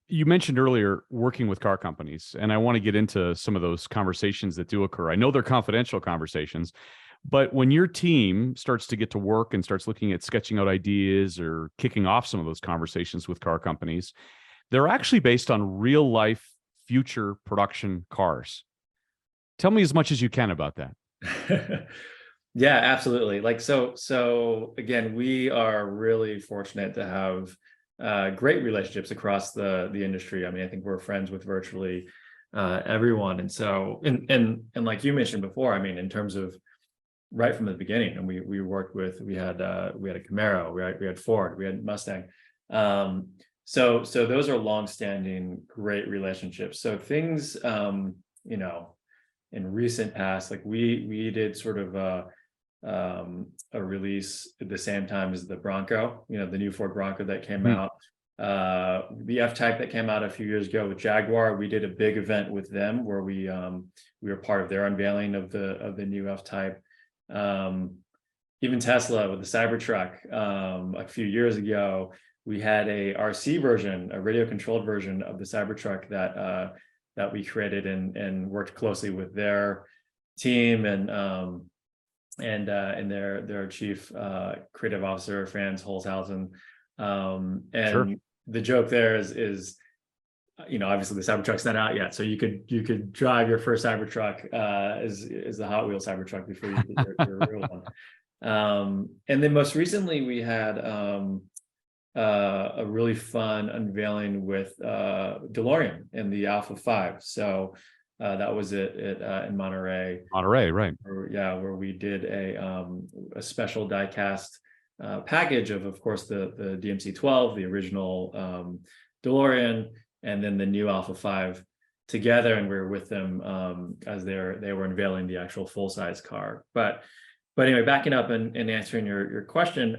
You mentioned earlier working with car companies, and I want to get into some of those conversations that do occur. I know they're confidential conversations, but when your team starts to get to work and starts looking at sketching out ideas or kicking off some of those conversations with car companies, they're actually based on real life future production cars. Tell me as much as you can about that. Yeah, absolutely. So again, we are really fortunate to have great relationships across the industry. I mean, I think we're friends with virtually everyone. And so, and like you mentioned before, I mean, in terms of right from the beginning, and we worked with, we had a Camaro, we had Ford, we had Mustang. So those are longstanding great relationships. So things, you know, in recent past, like we did sort of a release at the same time as the Bronco, you know, the new Ford Bronco that came Mhm. out. The F-Type that came out a few years ago with Jaguar, we did a big event with them where we were part of their unveiling of the new F-Type. Even Tesla with the Cybertruck, a few years ago, we had a RC version, a radio controlled version of the Cybertruck that we created and worked closely with their team and their chief creative officer, Franz Holzhausen. Sure. And the joke there is, you know, obviously the Cybertruck's not out yet, so you could drive your first Cybertruck as the Hot Wheels Cybertruck before you get your real one. And then most recently we had a really fun unveiling with DeLorean in the Alpha 5. So that was it in Monterey. Monterey, right. Where we did a special die-cast package of course, the DMC-12, the original DeLorean, and then the new Alpha 5 together, and we were with them as they were unveiling the actual full-size car. But anyway, backing up and answering your question,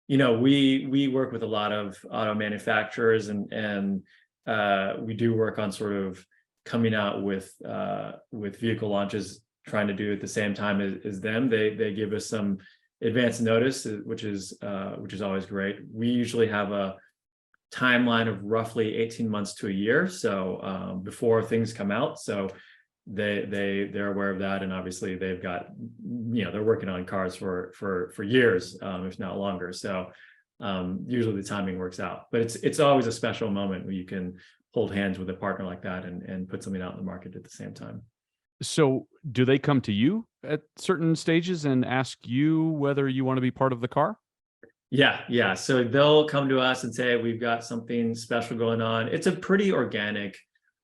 you know, we work with a lot of auto manufacturers, and we do work on sort of coming out with vehicle launches, trying to do at the same time as them. They give us some advance notice, which is always great. We usually have a timeline of roughly 18 months to a year, so before things come out. So they're aware of that, and obviously they've got, you know, they're working on cars for years, if not longer. So usually the timing works out, but it's always a special moment where you can hold hands with a partner like that and put something out in the market at the same time. So, do they come to you at certain stages and ask you whether you want to be part of the car? Yeah. So they'll come to us and say, we've got something special going on. It's a pretty organic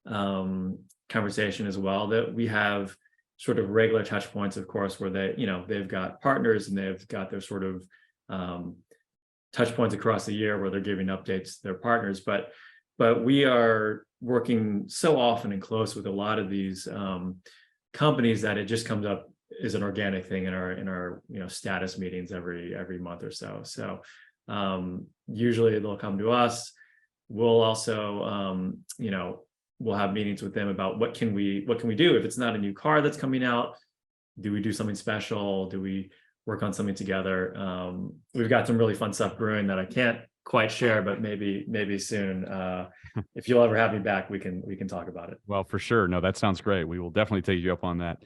conversation as well, that we have sort of regular touch points, of course, where they've got partners and they've got their sort of touch points across the year where they're giving updates to their partners. But we are working so often and close with a lot of these companies that it just comes up as an organic thing in our status meetings every month or so. So usually they'll come to us. We'll also we'll have meetings with them about what can we do if it's not a new car that's coming out. Do we do something special? Do we work on something together? We've got some really fun stuff brewing that I can't quite share, but maybe soon. If you'll ever have me back, we can talk about it. Well, for sure. No, that sounds great. We will definitely take you up on that.